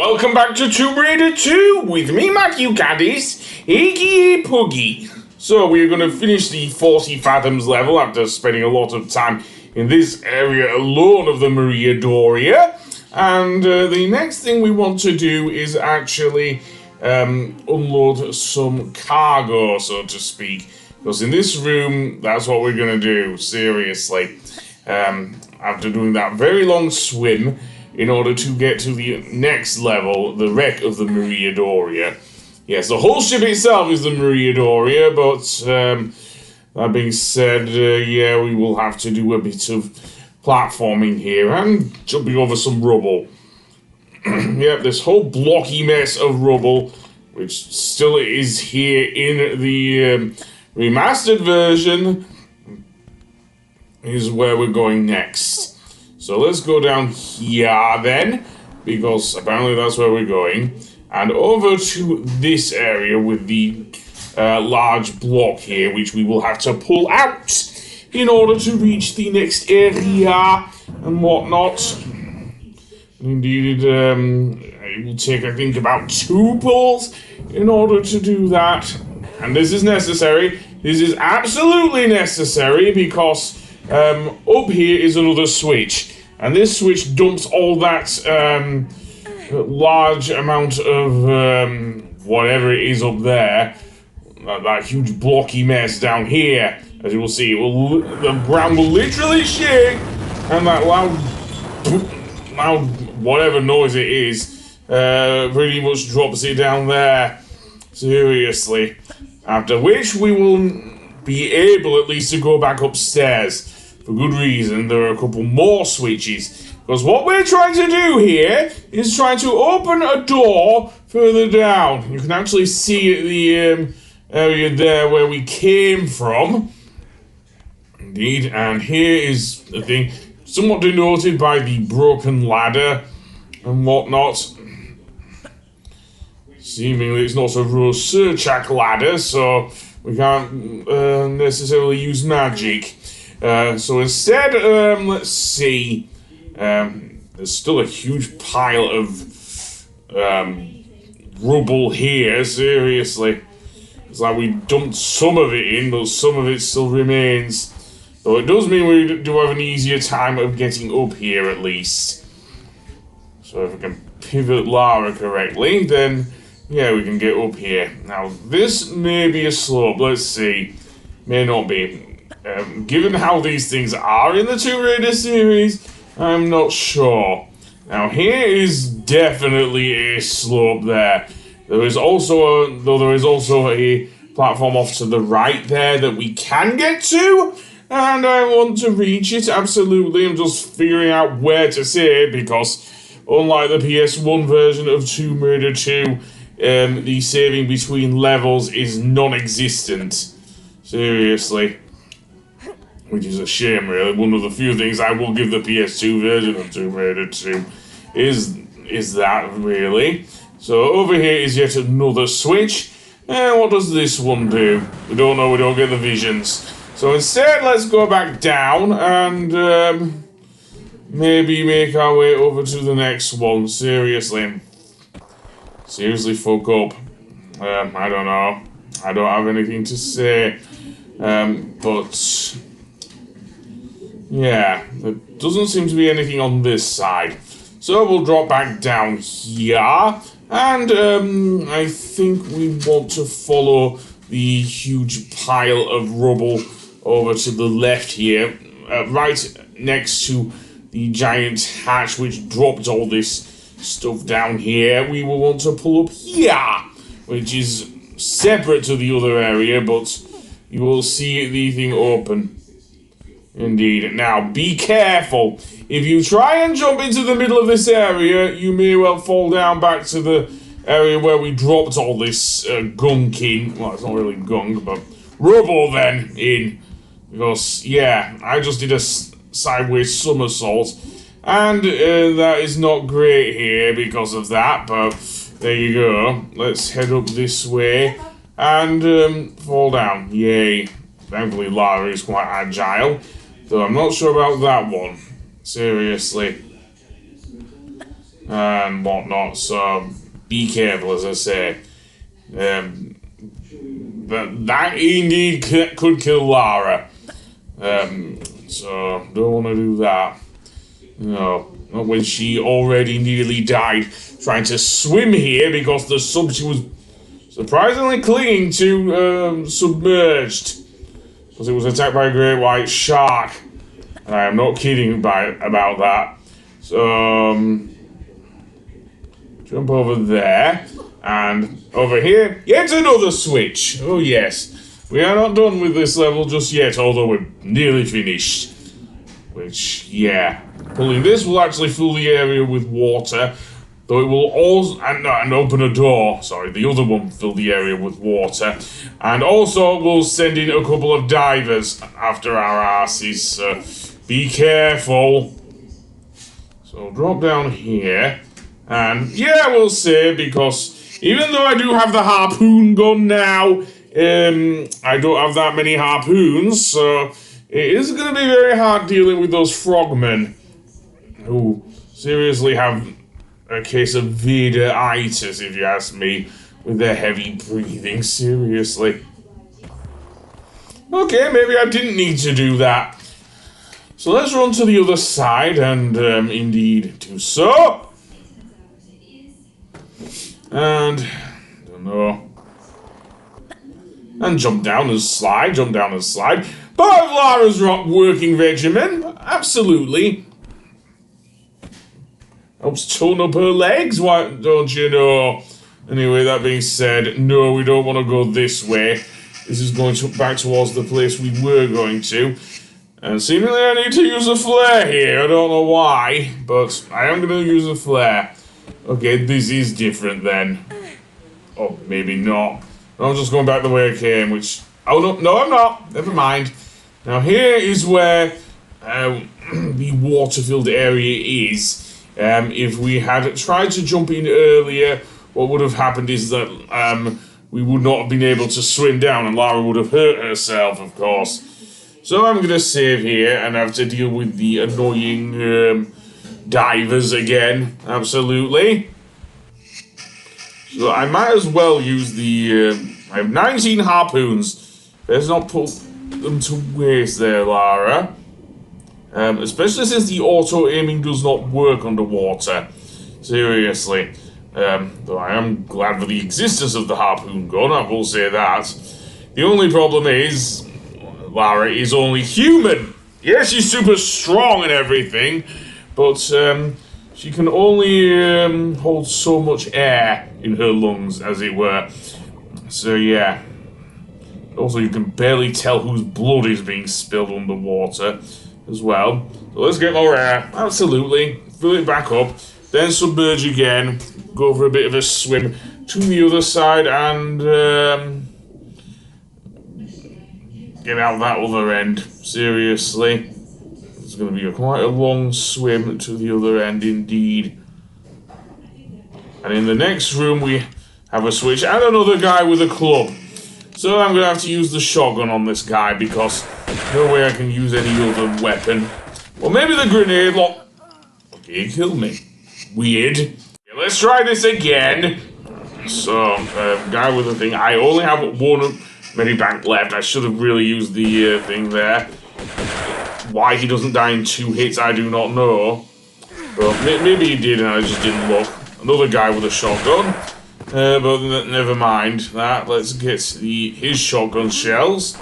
Welcome back to Tomb Raider 2 with me, Matthew Caddis, aka Puggy. So we're going to finish the 40 Fathoms level after spending a lot of time in this area alone of the Maria Doria. And the next thing we want to do is actually unload some cargo, so to speak. Because in this room, that's what we're going to do, seriously. After doing that very long swim, in order to get to the next level, the wreck of the Maria Doria. Yes, the whole ship itself is the Maria Doria, but that being said, yeah, we will have to do a bit of platforming here and jumping over some rubble. Yep, this whole blocky mess of rubble, which still is here in the remastered version, is where we're going next. So let's go down here then, because apparently that's where we're going, and over to this area with the large block here, which we will have to pull out in order to reach the next area and whatnot. Indeed, it will take, I think, about 2 pulls in order to do that. And this is necessary. This is absolutely necessary because up here is another switch. And this switch dumps all that large amount of whatever it is up there. That huge blocky mess down here. As you will see, the ground will literally shake. And that loud whatever noise it is pretty much drops it down there. Seriously. After which we will be able at least to go back upstairs. For good reason, there are a couple more switches. Because what we're trying to do here is trying to open a door further down. You can actually see the area there where we came from. Indeed, and here is the thing. Somewhat denoted by the broken ladder and whatnot. Seemingly it's not a Rose Surchak ladder, so we can't necessarily use magic. So instead, let's see, there's still a huge pile of rubble here, seriously. It's like we dumped some of it in, but some of it still remains. So it does mean we do have an easier time of getting up here at least. So if we can pivot Lara correctly, then yeah, we can get up here. Now this may be a slope, let's see, may not be. Given how these things are in the Tomb Raider series, I'm not sure. Now here is definitely a slope there. There is also a platform off to the right there that we can get to, and I want to reach it, absolutely. I'm just figuring out where to say it, because unlike the PS1 version of Tomb Raider 2, the saving between levels is non-existent. Seriously. Which is a shame, really. One of the few things I will give the PS2 version of Tomb Raider 2 is that, really. So over here is yet another switch. And what does this one do? We don't know, we don't get the visions. So instead, let's go back down and maybe make our way over to the next one. Seriously. Seriously, fuck up. I don't know. I don't have anything to say. But yeah, there doesn't seem to be anything on this side. So we'll drop back down here. And I think we want to follow the huge pile of rubble over to the left here. Right next to the giant hatch which dropped all this stuff down here. We will want to pull up here, which is separate to the other area, but you will see the thing open. Indeed. Now, be careful. If you try and jump into the middle of this area, you may well fall down back to the area where we dropped all this gunk in. Well, it's not really gunk, but rubble then in. Because, yeah, I just did a sideways somersault. And that is not great here because of that, but there you go. Let's head up this way and fall down. Yay. Thankfully, Lara is quite agile. Though I'm not sure about that one. Seriously. and whatnot, so be careful, as I say. That indeed could kill Lara. So don't want to do that. No, not when she already nearly died trying to swim here because the sub she was surprisingly clinging to submerged. Because it was attacked by a great white shark. And I am not kidding about that. So, jump over there. And over here, yet another switch. Oh yes. We are not done with this level just yet, although we're nearly finished. Which, yeah. Pulling this will actually fill the area with water. Though it will also, and open a door. Sorry, the other one will fill the area with water. And also we'll send in a couple of divers after our asses. So be careful. So drop down here. And yeah, we'll save because even though I do have the harpoon gun now, I don't have that many harpoons, so it is going to be very hard dealing with those frogmen who seriously have a case of Vader-itis, if you ask me, with their heavy breathing, seriously. Okay, maybe I didn't need to do that. So let's run to the other side and indeed do so. And, I don't know. And jump down and slide, jump down and slide. Part of Lara's working regimen, absolutely. Helps tone up her legs, why don't you know? Anyway, that being said, no, we don't want to go this way. This is going back towards the place we were going to. And seemingly I need to use a flare here, I don't know why, but I am going to use a flare. Okay, this is different then. Oh, maybe not. I'm just going back the way I came, which... Oh, no, I'm not. Never mind. Now, here is where the water-filled area is. If we had tried to jump in earlier, what would have happened is that we would not have been able to swim down, and Lara would have hurt herself, of course. So I'm going to save here and have to deal with the annoying divers again. Absolutely. So I might as well use the... I have 19 harpoons. Let's not put them to waste there, Lara. Especially since the auto-aiming does not work underwater. Seriously. Though I am glad for the existence of the harpoon gun, I will say that. The only problem is... Lara is only human. Yes, she's super strong and everything. But, she can only hold so much air in her lungs, as it were. So, yeah. Also, you can barely tell whose blood is being spilled underwater as well. So let's get more air. Absolutely. Fill it back up. Then submerge again. Go for a bit of a swim to the other side and get out that other end. Seriously. It's going to be quite a long swim to the other end indeed. And in the next room we have a switch and another guy with a club. So I'm going to have to use the shotgun on this guy because no way I can use any other weapon. Well, maybe the grenade lock. Okay, it killed me. Weird. Okay, let's try this again. So, guy with the thing. I only have one medipack left. I should have really used the thing there. Why he doesn't die in 2 hits, I do not know. But maybe he did and I just didn't look. Another guy with a shotgun. But never mind that. Let's get his shotgun shells.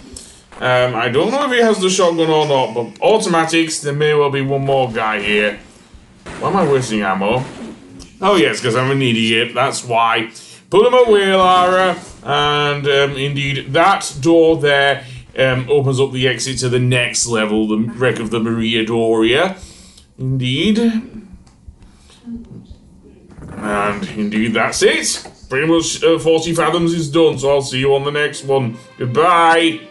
I don't know if he has the shotgun or not, but automatics, there may well be one more guy here. Why am I wasting ammo? Oh yes, because I'm an idiot, that's why. Put him away, Lara. And indeed, that door there opens up the exit to the next level, the wreck of the Maria Doria. Indeed. And indeed, that's it. Pretty much 40 fathoms is done, so I'll see you on the next one. Goodbye!